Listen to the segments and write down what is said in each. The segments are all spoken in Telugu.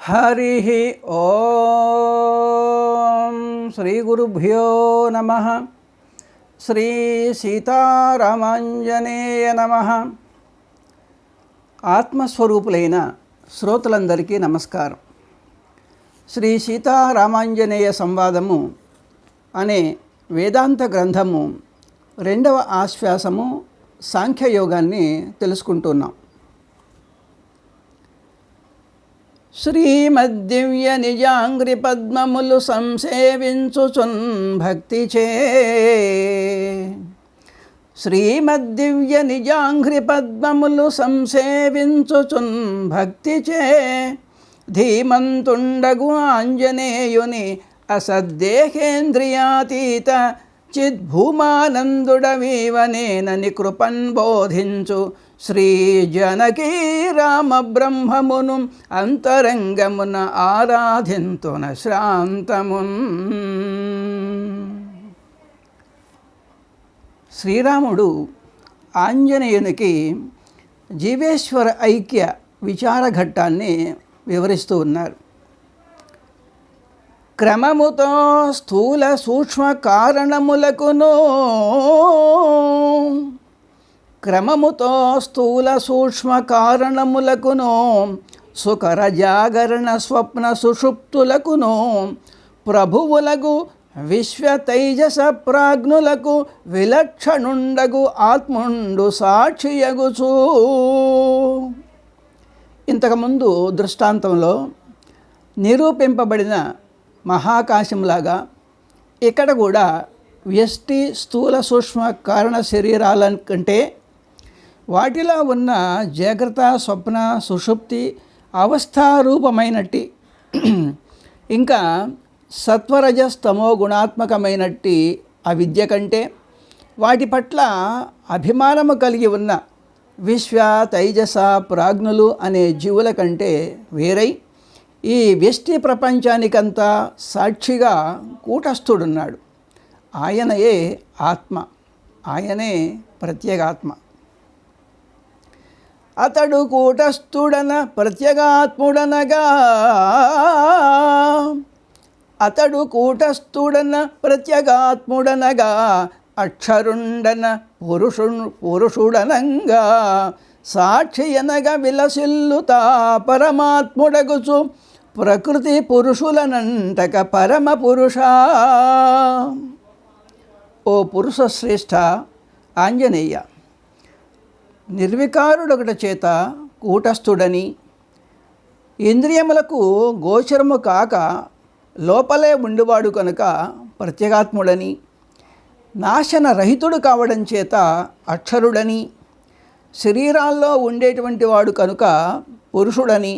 హరి ఓం శ్రీ గురుభ్యో నమః. శ్రీ సీతారామాంజనేయ నమః. ఆత్మస్వరూపులైన శ్రోతలందరికీ నమస్కారం. శ్రీ సీతారామాంజనేయ సంవాదము అనే వేదాంత గ్రంథము 2వ ఆశ్వాసము సాంఖ్యయోగాన్ని తెలుసుకుంటున్నాం. శ్రీమద్దివ్య నిజాంగ్రి పద్మములు సంసేవించుచున్ భక్తిచే, శ్రీమద్దివ్య నిజాంగ్రి పద్మములు సంసేవించుచున్ భక్తిచే, ధీమంతుండగు ఆంజనేయుని అసద్దేహేంద్రియాతీత చిద్భూమానందుడవీవనేనని కృపన్ బోధించు శ్రీ జనకీ రామ బ్రహ్మమును అంతరంగమున ఆరాధింతున శ్రాంతమున్. శ్రీరాముడు ఆంజనేయునికి జీవేశ్వర ఐక్య విచారఘట్టాన్ని వివరిస్తూ ఉన్నారు. క్రమముతో స్థూల సూక్ష్మ కారణములకును, క్రమముతో స్థూల సూక్ష్మ కారణములకును, సుకర జాగరణ స్వప్న సుషుప్తులకును, ప్రభువులకు విశ్వ తైజస ప్రాజ్ఞులకు విలక్షణుండగు ఆత్ముండు సాక్షియగుచూ. ఇంతకుముందు దృష్టాంతంలో నిరూపింపబడిన మహాకాశంలాగా ఇక్కడ కూడా వ్యష్టి స్థూల సూక్ష్మ కారణ శరీరాల కంటే వాటిలో ఉన్న జాగ్రత్త స్వప్న సుషుప్తి అవస్థారూపమైనట్టి, ఇంకా సత్వరజస్తమో గుణాత్మకమైనట్టి అవిద్య కంటే వాటి పట్ల అభిమానము కలిగి ఉన్న విశ్వ తైజస ప్రాజ్ఞులు అనే జీవుల కంటే వేరై ఈ వ్యష్టి ప్రపంచానికంతా సాక్షిగా కూటస్థుడున్నాడు. ఆయనయే ఆత్మ, ఆయనే ప్రత్యేగాత్మ. అతడు కూటస్థుడన ప్రత్యేగాత్ముడనగా, అతడు కూటస్థుడన ప్రత్యేగాత్ముడనగా, అక్షరుండన పురుషుడనంగా, సాక్షి అనగా విలసిల్లుతా పరమాత్ముడగుచు ప్రకృతి పురుషులనంటక పరమ పురుష. ఓ పురుష శ్రేష్ఠ ఆంజనేయ, నిర్వికారుడొకట చేత కూటస్థుడని, ఇంద్రియములకు గోచరము కాక లోపలే ఉండివాడు కనుక ప్రత్యేగాత్ముడని, నాశన రహితుడు కావడం చేత అక్షరుడని, శరీరాల్లో ఉండేటువంటి వాడు కనుక పురుషుడని,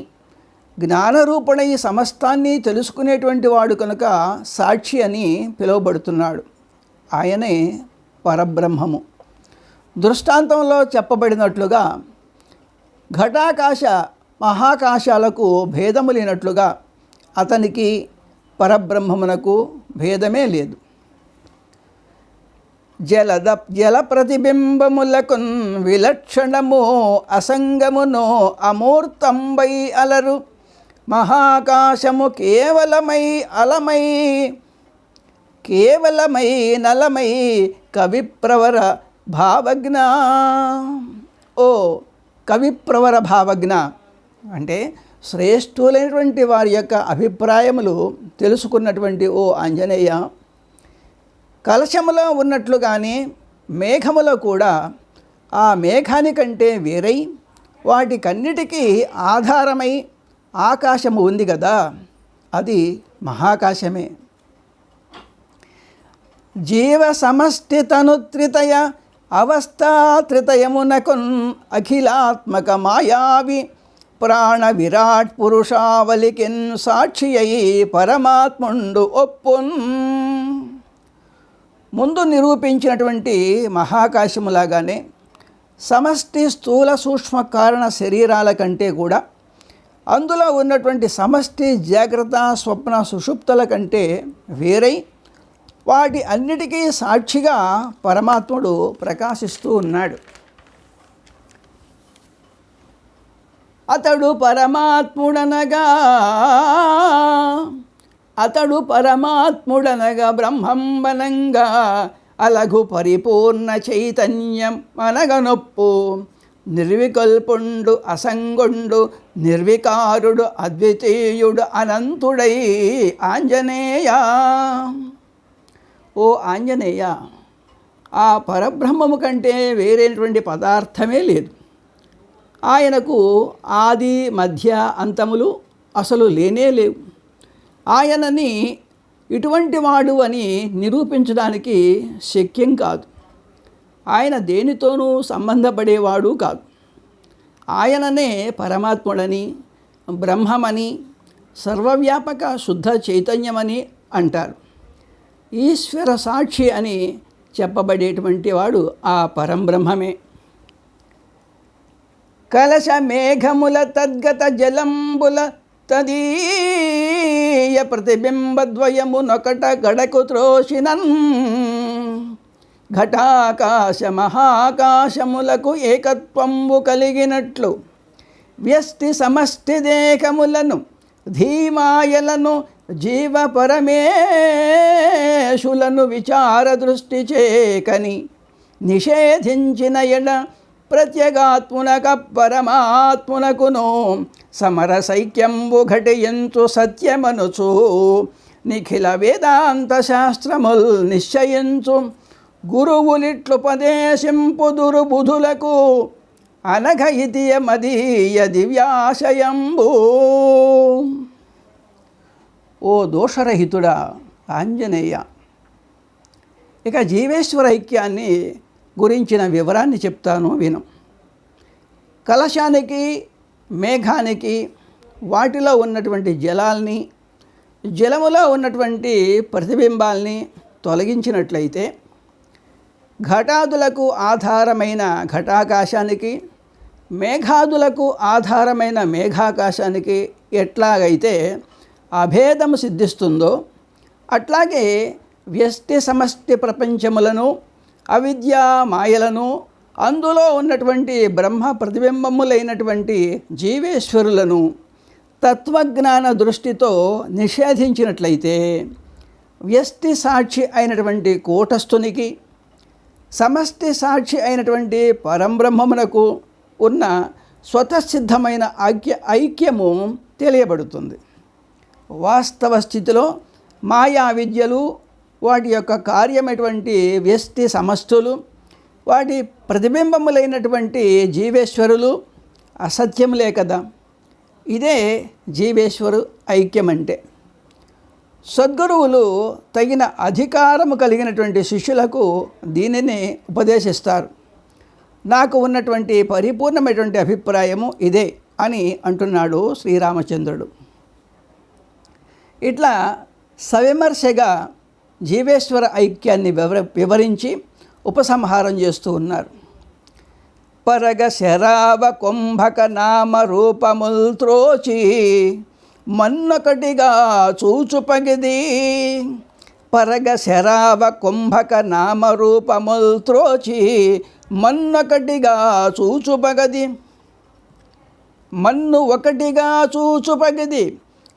జ్ఞానరూపుడై సమస్తాన్ని తెలుసుకునేటువంటి వాడు కనుక సాక్షి అని పిలువబడుతున్నాడు. ఆయనే పరబ్రహ్మము. దృష్టాంతంలో చెప్పబడినట్లుగా ఘటాకాశ మహాకాశాలకు భేదము లేనట్లుగా అతనికి పరబ్రహ్మమునకు భేదమే లేదు. జల ప్రతిబింబములకున్ విలక్షణము అసంగమును అమూర్తంబై అలరు మహాకాశము కేవలమై అలమై కేవలమై నలమై కవిప్రవర భావజ్ఞ. ఓ కవిప్రవర భావజ్ఞ అంటే శ్రేష్ఠులైనటువంటి వారి యొక్క అభిప్రాయములు తెలుసుకున్నటువంటి ఓ ఆంజనేయ, కలశములో ఉన్నట్లుగానే మేఘములో కూడా ఆ మేఘానికంటే వేరై వాటికన్నిటికీ ఆధారమై ఆకాశము ఉంది కదా, అది మహాకాశమే. జీవ సమష్టి తనుత్రితయ అవస్థాత్రితయమునకున్ అఖిలాత్మక మాయావి ప్రాణ విరాట్ పురుషావలికిన్ సాక్షి అయి పరమాత్ముండు ఒప్పున్. ముందు నిరూపించినటువంటి మహాకాశములాగానే సమష్టి స్థూల సూక్ష్మ కారణ శరీరాల కంటే కూడా అందులో ఉన్నటువంటి సమష్టి జాగ్రత్త స్వప్న సుషుప్తుల కంటే వేరై వాటి అన్నిటికీ సాక్షిగా పరమాత్ముడు ప్రకాశిస్తూ ఉన్నాడు. అతడు పరమాత్ముడనగా బ్రహ్మంబనంగా అలగు పరిపూర్ణ చైతన్యం అనగనొప్పు. నిర్వికల్పుండు అసంగుండు నిర్వికారుడు అద్వితీయుడు అనంతుడై ఆంజనేయ. ఓ ఆంజనేయ, ఆ పరబ్రహ్మము కంటే వేరేటువంటి పదార్థమే లేదు. ఆయనకు ఆది మధ్య అంతములు అసలు లేనే లేవు. ఆయనని ఇటువంటి వాడు అని నిరూపించడానికి శక్యం కాదు. ఆయన దేనితోనూ సంబంధపడేవాడు కాదు. ఆయననే పరమాత్ముడని, బ్రహ్మమని, సర్వవ్యాపక శుద్ధ చైతన్యమని అంటారు. ఈశ్వర సాక్షి అని చెప్పబడేటువంటి వాడు ఆ పరంబ్రహ్మమే. కలశ మేఘముల తద్గత జలంబుల తదీయ ప్రతిబింబద్వయమునొకట గడకు త్రోషినన్. ఘటాకాశ మహాకాశములకు ఏకత్వంబు కలిగినట్లు వ్యష్టి సమష్టి దేహములను ధీమాయలను జీవ పరమేశులను విచార దృష్టి చేకని నిషేధించిన ఎడ ప్రత్యేగాత్మునక పరమాత్మునకును సమరసైక్యంబు ఘటియంచు సత్యమనుచు నిఖిల వేదాంత శాస్త్రముల్ నిశ్చయించు గురువులిట్లుపదేశింపుదురు బుధులకు అనఘ ఇతియ మదీయ దివ్యాశయంబు. ఓ దోషరహితుడా ఆంజనేయ, ఇక జీవేశ్వర ఐక్యాన్ని గురించిన వివరాన్ని చెప్తాను విను. కలశానికి, మేఘానికి వాటిలో ఉన్నటువంటి జలాల్ని, జలములో ఉన్నటువంటి ప్రతిబింబాల్ని తొలగించినట్లయితే ఘటాదులకు ఆధారమైన ఘటాకాశానికి, మేఘాదులకు ఆధారమైన మేఘాకాశానికి ఎట్లాగైతే అభేదము సిద్ధిస్తుందో అట్లాగే వ్యష్టి సమష్టి ప్రపంచములను, అవిద్య మాయలను, అందులో ఉన్నటువంటి బ్రహ్మ ప్రతిబింబములైనటువంటి జీవేశ్వరులను తత్వజ్ఞాన దృష్టితో నిషేధించినట్లయితే వ్యష్టి సాక్షి అయినటువంటి కూటస్థునికి, సమష్టి సాక్షి అయినటువంటి పరంబ్రహ్మమునకు ఉన్న స్వతసిద్ధమైన ఐక్యము తెలియబడుతుంది. వాస్తవ స్థితిలో మాయా విద్యలు, వాటి యొక్క కార్యమైనటువంటి వ్యష్టి సమష్టులు, వాటి ప్రతిబింబములైనటువంటి జీవేశ్వరులు అసత్యములే కదా. ఇదే జీవేశ్వరు ఐక్యం అంటే. సద్గురువులు తగిన అధికారము కలిగినటువంటి శిష్యులకు దీనిని ఉపదేశిస్తారు. నాకు ఉన్నటువంటి పరిపూర్ణమైనటువంటి అభిప్రాయము ఇదే అని అంటున్నాడు శ్రీరామచంద్రుడు. ఇట్లా సవిమర్శగా జీవేశ్వర ఐక్యాన్ని వివరించి ఉపసంహారం చేస్తూ ఉన్నారు. పరగ శరావ కుంభక నామ రూపముల్ త్రోచి మన్నొకటిగా చూచుపగిది. పరగ శరావ కుంభక నామ రూపముల్ త్రోచి మన్నొకటిగా చూచుపగది. మన్ను ఒకటిగా చూచుపగిది.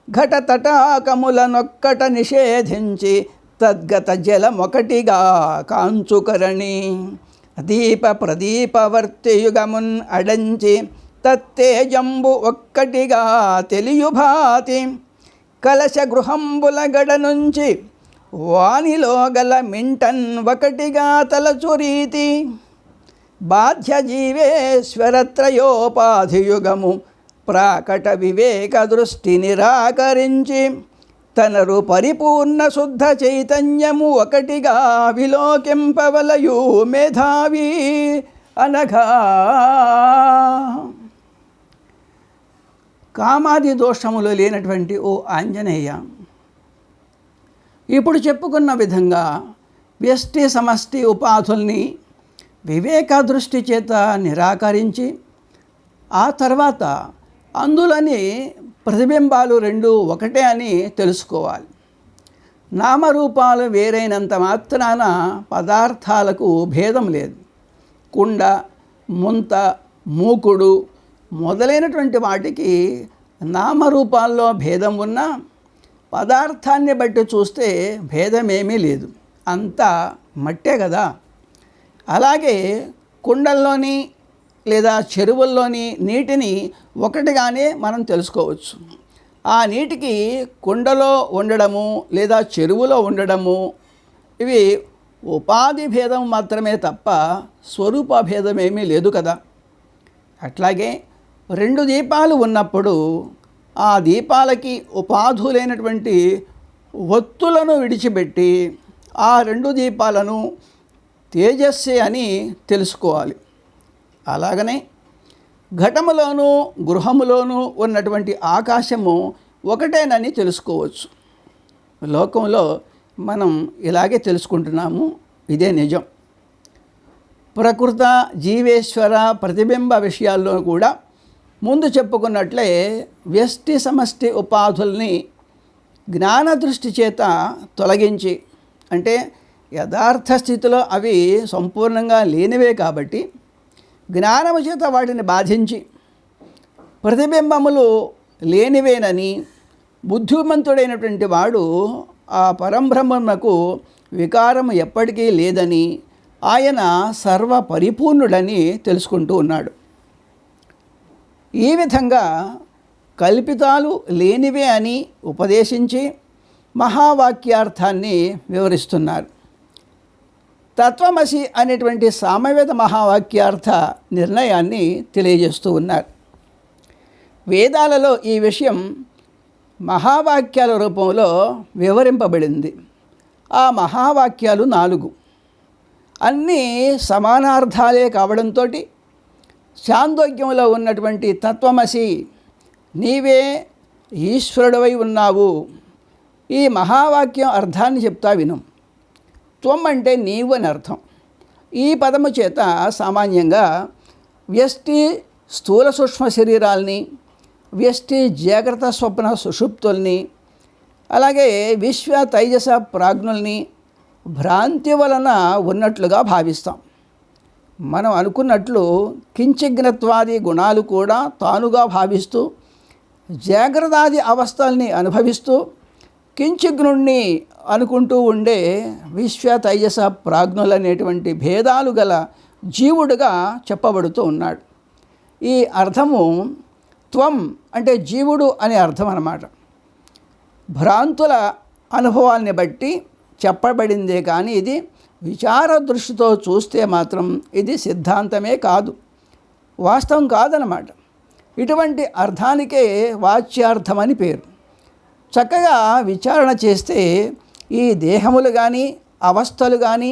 ఘట తటాకములనొక్కట నిషేధించి తద్గత జలమొకటిగా కాంచుకరణి. దీప ప్రదీపవర్తియుగమున్ అడంచి తత్తేజంబు ఒక్కటిగా తెలియుభాతి. కలశ గృహంబుల గడ నుంచి వానిలో గల మింటన్ ఒకటిగా తలచురీతి. బాధ్య జీవేశ్వరత్రయోపాధియుగము ప్రాకట వివేక దృష్టి నిరాకరించి తనరు పరిపూర్ణ శుద్ధ చైతన్యము ఒకటిగా విలోకింపవలయు మేధావి అనగా. కామాది దోషములు లేనటువంటి ఓ ఆంజనేయ, ఇప్పుడు చెప్పుకున్న విధంగా వ్యష్టి సమష్టి ఉపాధుల్ని వివేక దృష్టి చేత నిరాకరించి ఆ తర్వాత అందులోని ప్రతిబింబాలు రెండు ఒకటే అని తెలుసుకోవాలి. నామరూపాలు వేరైనంత మాత్రాన పదార్థాలకు భేదం లేదు. కుండ, ముంత, మూకుడు, మొదలైనటువంటి వాటికి నామరూపాల్లో భేదం ఉన్నా పదార్థాన్ని బట్టి చూస్తే భేదమేమీ లేదు, అంతా మట్టే కదా. అలాగే కుండల్లోని లేదా చెరువుల్లోని నీటిని ఒకటిగానే మనం తెలుసుకోవచ్చు. ఆ నీటికి కుండలో ఉండడము లేదా చెరువులో ఉండడము ఇవి ఉపాధి భేదం మాత్రమే తప్ప స్వరూప భేదమేమీ లేదు కదా. అట్లాగే రెండు దీపాలు ఉన్నప్పుడు ఆ దీపాలకి ఉపాధులైనటువంటి ఒత్తులను విడిచిపెట్టి ఆ రెండు దీపాలను తేజస్సే అని తెలుసుకోవాలి. అలాగనే ఘటములోనూ గృహములోనూ ఉన్నటువంటి ఆకాశము ఒకటేనని తెలుసుకోవచ్చు. లోకంలో మనం ఇలాగే తెలుసుకుంటున్నాము, ఇదే నిజం. ప్రకృత జీవేశ్వర ప్రతిబింబ విషయాల్లో కూడా ముందు చెప్పుకున్నట్లే వ్యష్టి సమష్టి ఉపాధుల్ని జ్ఞాన దృష్టి చేత తొలగించి, అంటే యథార్థ స్థితిలో అవి సంపూర్ణంగా లేనివే కాబట్టి జ్ఞానము చేత వాటిని బాధించి ప్రతిబింబములు లేనివేనని బుద్ధిమంతుడైనటువంటి వాడు ఆ పరంబ్రహ్మకు వికారం ఎప్పటికీ లేదని ఆయన సర్వ పరిపూర్ణుడని తెలుసుకుంటూ ఉన్నాడు. ఈ విధంగా కల్పితాలు లేనివే అని ఉపదేశించి మహావాక్యార్థాన్ని వివరిస్తున్నారు. తత్వమసి అనేటువంటి సామవేద మహావాక్యార్థ నిర్ణయాన్ని తెలియజేస్తూ ఉన్నారు. వేదాలలో ఈ విషయం మహావాక్యాల రూపంలో వివరింపబడింది. ఆ మహావాక్యాలు 4, అన్నీ సమానార్థాలే కావడంతో చాందోగ్యంలో ఉన్నటువంటి తత్వమసి, నీవే ఈశ్వరుడవై ఉన్నావు, ఈ మహావాక్యం అర్థాన్ని చెప్తా విను. త్వం అంటే నీవు అని అర్థం. ఈ పదము చేత సామాన్యంగా వ్యష్టి స్థూల సూక్ష్మ శరీరాల్ని, వ్యష్టి జాగ్రత్త స్వప్న సుషుప్తుల్ని, అలాగే విశ్వ తైజస ప్రాజ్ఞుల్ని భ్రాంతి వలన ఉన్నట్లుగా భావిస్తాం. మనం అనుకున్నట్లు కించిజ్ఞత్వాది గుణాలు కూడా తానుగా భావిస్తూ జాగ్రత్తాది అవస్థల్ని అనుభవిస్తూ కించిజ్ఞుణ్ణి అనుకుంటూ ఉండే విశ్వ తైజస ప్రాజ్ఞులనేటువంటి భేదాలు గల జీవుడుగా చెప్పబడుతూ ఉన్నాడు. ఈ అర్థము త్వం అంటే జీవుడు అనే అర్థం అన్నమాట. భ్రాంతుల అనుభవాల్ని బట్టి చెప్పబడిందే కానీ ఇది విచార దృష్టితో చూస్తే మాత్రం ఇది సిద్ధాంతమే కాదు, వాస్తవం కాదనమాట. ఇటువంటి అర్థానికే వాచ్యార్థమని పేరు. చక్కగా విచారణ చేస్తే ఈ దేహములు కానీ అవస్థలు కానీ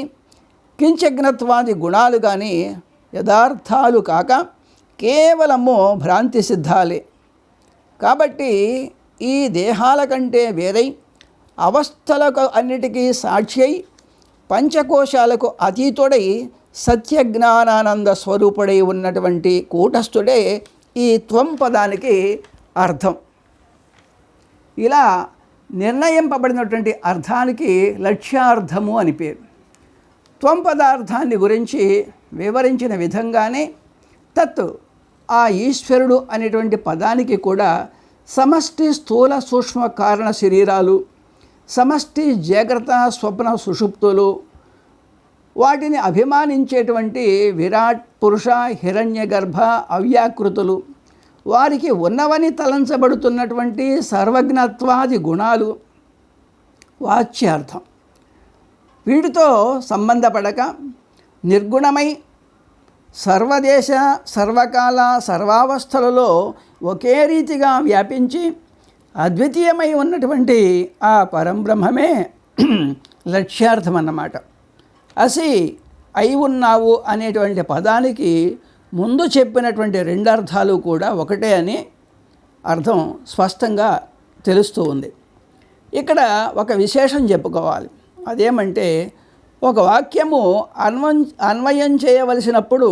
కించజ్ఞత్వాది గుణాలు కానీ యథార్థాలు కాక కేవలము భ్రాంతి సిద్ధాలే. కాబట్టి ఈ దేహాల కంటే వేరై అవస్థలకు అన్నిటికీ సాక్షి అయి పంచకోశాలకు అతీతుడై సత్యజ్ఞానానంద స్వరూపుడై ఉన్నటువంటి కూటస్థుడే ఈ త్వం పదానికి అర్థం. ఇలా నిర్ణయింపబడినటువంటి అర్థానికి లక్ష్యార్థము అని పేరు. త్వం పదార్థాన్ని గురించి వివరించిన విధంగానే తత్ ఆ ఈశ్వరుడు అనేటువంటి పదానికి కూడా సమష్టి స్థూల సూక్ష్మ కారణ శరీరాలు, సమష్టి జాగ్రత్త స్వప్న సుషుప్తులు, వాటిని అభిమానించేటువంటి విరాట్ పురుష హిరణ్య గర్భ అవ్యాకృతులు, వారికి ఉన్నవని తలంచబడుతున్నటువంటి సర్వజ్ఞత్వాది గుణాలు వాచ్యార్థం. వీటితో సంబంధపడక నిర్గుణమై సర్వదేశ సర్వకాల సర్వావస్థలలో ఒకే రీతిగా వ్యాపించి అద్వితీయమై ఉన్నటువంటి ఆ పరంబ్రహ్మమే లక్ష్యార్థం అన్నమాట. అసి అయి ఉన్నావు అనేటువంటి పదానికి ముందు చెప్పినటువంటి 2 అర్థాలు కూడా ఒకటే అని అర్థం స్పష్టంగా తెలుస్తూ ఉంది. ఇక్కడ ఒక విశేషం చెప్పుకోవాలి. అదేమంటే ఒక వాక్యము అన్వయం చేయవలసినప్పుడు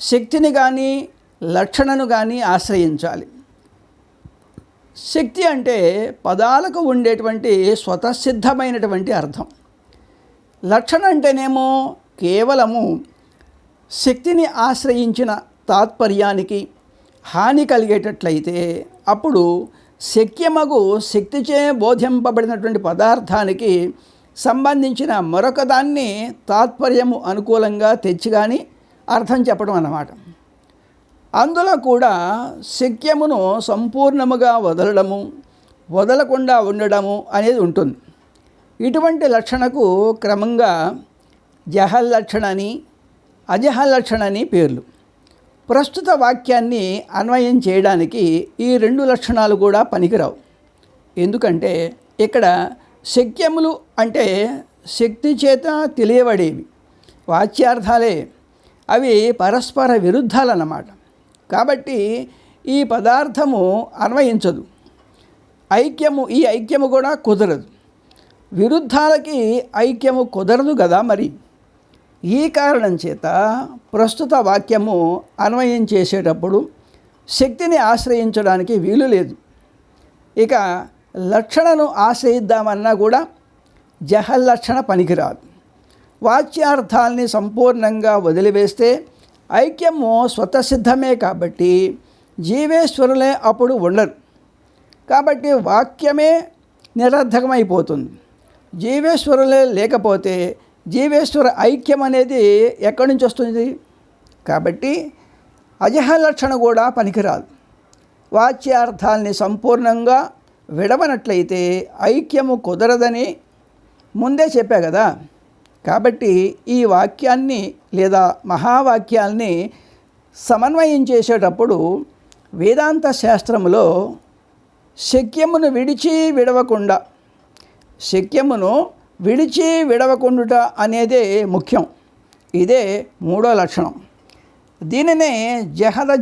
శక్తిని కానీ లక్షణను కానీ ఆశ్రయించాలి. శక్తి అంటే పదాలకు ఉండేటువంటి స్వతసిద్ధమైనటువంటి అర్థం. లక్షణ అంటేనేమో కేవలము శక్తిని ఆశ్రయించిన తాత్పర్యానికి హాని కలిగేటట్లయితే అప్పుడు శక్యమగు శక్తిచే బోధింపబడినటువంటి పదార్థానికి సంబంధించిన మరొక దాన్ని తాత్పర్యము అనుకూలంగా తెచ్చి కానీ అర్థం చెప్పడం అన్నమాట. అందులో కూడా శక్యమును సంపూర్ణముగా వదలడము, వదలకుండా ఉండడము అనేది ఉంటుంది. ఇటువంటి లక్షణకు క్రమంగా జహల్లక్షణ అని, అజహల్లక్షణ అని పేర్లు. ప్రస్తుత వాక్యాన్ని అన్వయం చేయడానికి ఈ రెండు లక్షణాలు కూడా పనికిరావు. ఎందుకంటే ఇక్కడ శక్యములు అంటే శక్తి చేత తెలియబడేవి వాచ్యార్థాలే, అవి పరస్పర విరుద్ధాలన్నమాట. కాబట్టి ఈ పదార్థము అన్వయించదు. ఈ ఐక్యము కూడా కుదరదు. విరుద్ధాలకి ఐక్యము కుదరదు కదా మరి. ఈ కారణం చేత ప్రస్తుత వాక్యము అన్వయం చేసేటప్పుడు శక్తిని ఆశ్రయించడానికి వీలు లేదు. ఇక లక్షణను ఆశ్రయిద్దామన్నా కూడా జహల్లక్షణ పనికిరాదు. వాచ్యార్థాల్ని సంపూర్ణంగా వదిలివేస్తే ఐక్యము స్వతసిద్ధమే కాబట్టి జీవేశ్వరులే అప్పుడు ఉండరు. కాబట్టి వాక్యమే నిరర్థకమైపోతుంది. జీవేశ్వరులే లేకపోతే జీవేశ్వర ఐక్యం అనేది ఎక్కడి నుంచి వస్తుంది? కాబట్టి అజహలక్షణ కూడా పనికిరాదు. వాచ్యార్థాల్ని సంపూర్ణంగా విడవనట్లయితే ఐక్యము కుదరదని ముందే చెప్పా కదా. కాబట్టి ఈ వాక్యాన్ని లేదా మహావాక్యాల్ని సమన్వయం చేసేటప్పుడు వేదాంత శాస్త్రములో శక్యమును విడిచి విడవకుండుట అనేదే ముఖ్యం. ఇదే మూడో లక్షణం. దీనినే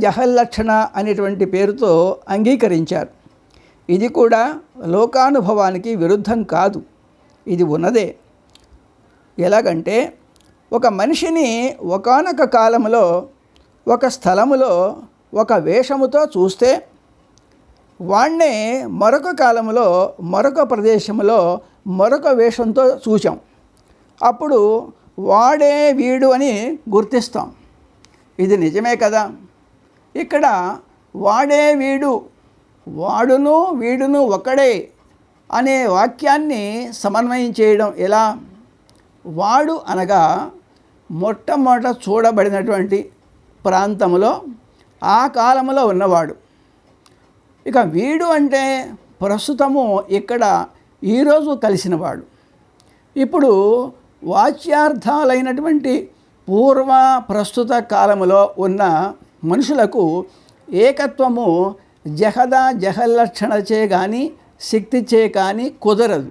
జహల్లక్షణ అనేటువంటి పేరుతో అంగీకరించారు. ఇది కూడా లోకానుభవానికి విరుద్ధం కాదు, ఇది ఉన్నదే. ఎలాగంటే ఒక మనిషిని ఒకానొక కాలంలో ఒక స్థలములో ఒక వేషముతో చూస్తే వాణ్ణే మరొక కాలంలో మరొక ప్రదేశంలో మరొక వేషంతో చూసాం. అప్పుడు వాడే వీడు అని గుర్తిస్తాం. ఇది నిజమే కదా. ఇక్కడ వాడే వీడు, వాడును వీడును ఒకడే అనే వాక్యాన్ని సమన్వయం చేయడం ఎలా? వాడు అనగా మొట్టమొదట చూడబడినటువంటి ప్రాంతంలో ఆ కాలంలో ఉన్నవాడు. ఇక వీడు అంటే ప్రస్తుతము ఇక్కడ ఈరోజు కలిసినవాడు. ఇప్పుడు వాచ్యార్థాలైనటువంటి పూర్వ ప్రస్తుత కాలములో ఉన్న మనుషులకు ఏకత్వము జహల్లక్షణచే కానీ శక్తిచే కానీ కుదరదు.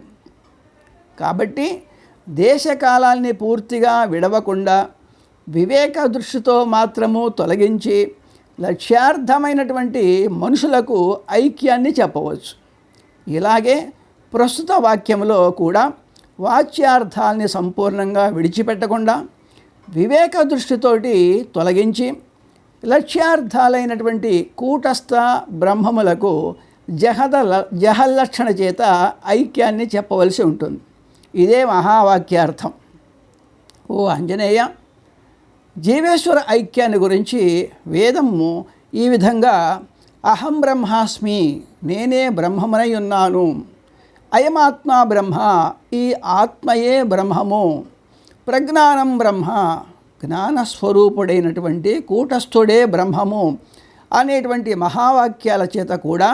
కాబట్టి దేశకాలాల్ని పూర్తిగా విడవకుండా వివేక దృష్టితో మాత్రము తొలగించి లక్ష్యార్థమైనటువంటి మనుషులకు ఐక్యాన్ని చెప్పవచ్చు. ఇలాగే ప్రస్తుత వాక్యంలో కూడా వాచ్యార్థాల్ని సంపూర్ణంగా విడిచిపెట్టకుండా వివేక దృష్టితోటి తొలగించి లక్ష్యార్థాలైనటువంటి కూటస్థ బ్రహ్మములకు జహల్లక్షణ చేత ఐక్యాన్ని చెప్పవలసి ఉంటుంది. ఇదే మహావాక్యార్థం. ఓ ఆంజనేయ, జీవేశ్వర ఐక్యాన్ని గురించి వేదము ఈ విధంగా అహం బ్రహ్మాస్మి, నేనే బ్రహ్మమునై ఉన్నాను, అయమాత్మా బ్రహ్మ, ఈ ఆత్మయే బ్రహ్మము, ప్రజ్ఞానం బ్రహ్మ, జ్ఞానస్వరూపుడైనటువంటి కూటస్థుడే బ్రహ్మము అనేటువంటి మహావాక్యాల చేత కూడా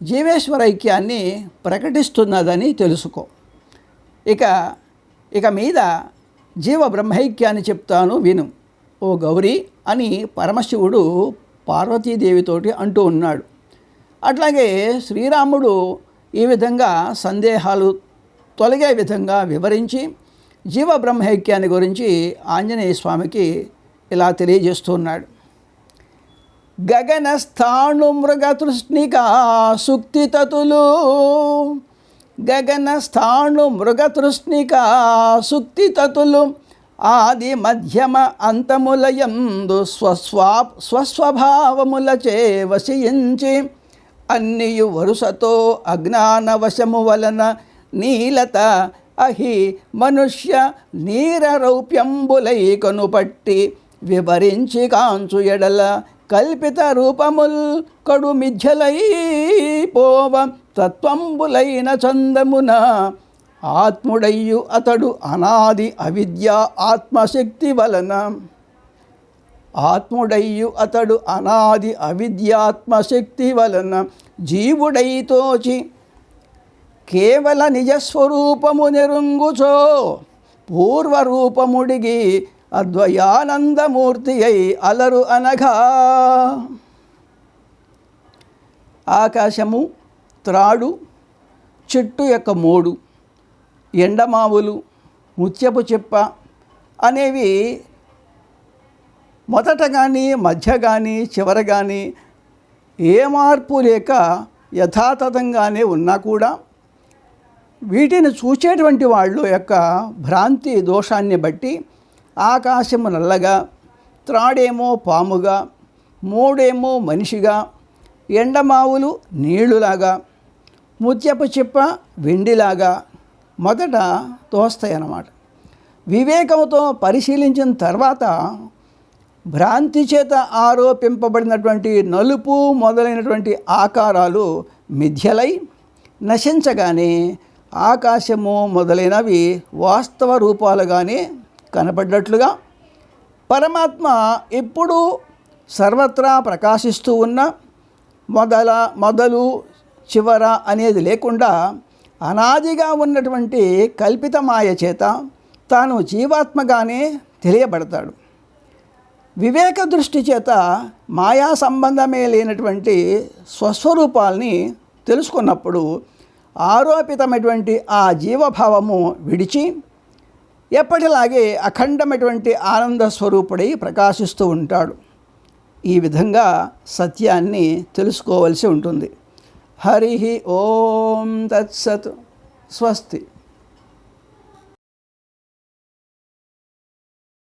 జీవేశ్వర ఐక్యాన్ని ప్రకటిస్తున్నదని తెలుసుకో. ఇక మీద జీవ బ్రహ్మైక్యాన్ని చెప్తాను విను ఓ గౌరీ అని పరమశివుడు పార్వతీదేవితోటి అంటూ ఉన్నాడు. అట్లాగే శ్రీరాముడు ఈ విధంగా సందేహాలు తొలగే విధంగా వివరించి జీవ బ్రహ్మైక్యాన్ని గురించి ఆంజనేయ స్వామికి ఇలా తెలియజేస్తున్నాడు. గగనస్థాణు మృగతృష్ణికా సుక్తితతులు, గగనస్థాణు మృగతృష్ణికా సుక్తితతులు, ఆది మధ్యమ అంతములయందు స్వస్వభావములచే వశయించి అన్నియు వరుసతో అజ్ఞానవశము వలన నీలత అహి మనుష్య నీరరౌప్యంబులై కనుపట్టి వివరించి కాంచు ఎడల కల్పిత రూపముల్ కడు మిథ్యలై పోవ తత్వంబులైన చందమున ఆత్ముడయ్యు అతడు అనాది అవిద్య ఆత్మశక్తి వలన. ఆత్ముడయ్యు అతడు అనాది అవిద్యాత్మశక్తి వలన జీవుడై తోచి కేవల నిజస్వరూపము నెరుంగుచో పూర్వరూపముడిగి అద్వయానందమూర్తి అయి అలరు అనగా. ఆకాశము, త్రాడు, చెట్టు యొక్క మోడు, ఎండమావులు, ముత్యపు చెప్ప అనేవి మొదట కానీ మధ్య కానీ చివర కానీ ఏ మార్పు లేక యథాతథంగానే ఉన్నా కూడా వీటిని చూచేటువంటి వాళ్ళు యొక్క భ్రాంతి దోషాన్ని బట్టి ఆకాశము నల్లగా, త్రాడేమో పాముగా, మోడేమో మనిషిగా, ఎండమావులు నీళ్లులాగా, ముత్యపు చిప్ప వెండిలాగా మొదట తోస్తాయి అన్నమాట. వివేకంతో పరిశీలించిన తర్వాత భ్రాంతి చేత ఆరోపింపబడినటువంటి నలుపు మొదలైనటువంటి ఆకారాలు మిథ్యలై నశించగానే ఆకాశము మొదలైనవి వాస్తవ రూపాలుగానే కనపడ్డట్లుగా పరమాత్మ ఎప్పుడూ సర్వత్రా ప్రకాశిస్తూ ఉన్న మొదలు చివర అనేది లేకుండా అనాదిగా ఉన్నటువంటి కల్పిత మాయ చేత తాను జీవాత్మగానే తెలియబడతాడు. వివేక దృష్టి చేత మాయా సంబంధమే లేనటువంటి స్వస్వరూపాల్ని తెలుసుకున్నప్పుడు ఆరోపితమైనటువంటి ఆ జీవభావము విడిచి ఎప్పటిలాగే అఖండమైనటువంటి ఆనంద స్వరూపుడై ప్రకాశిస్తూ ఉంటాడు. ఈ విధంగా సత్యాన్ని తెలుసుకోవలసి ఉంటుంది. హరి ఓం తత్సత్. స్వస్తి.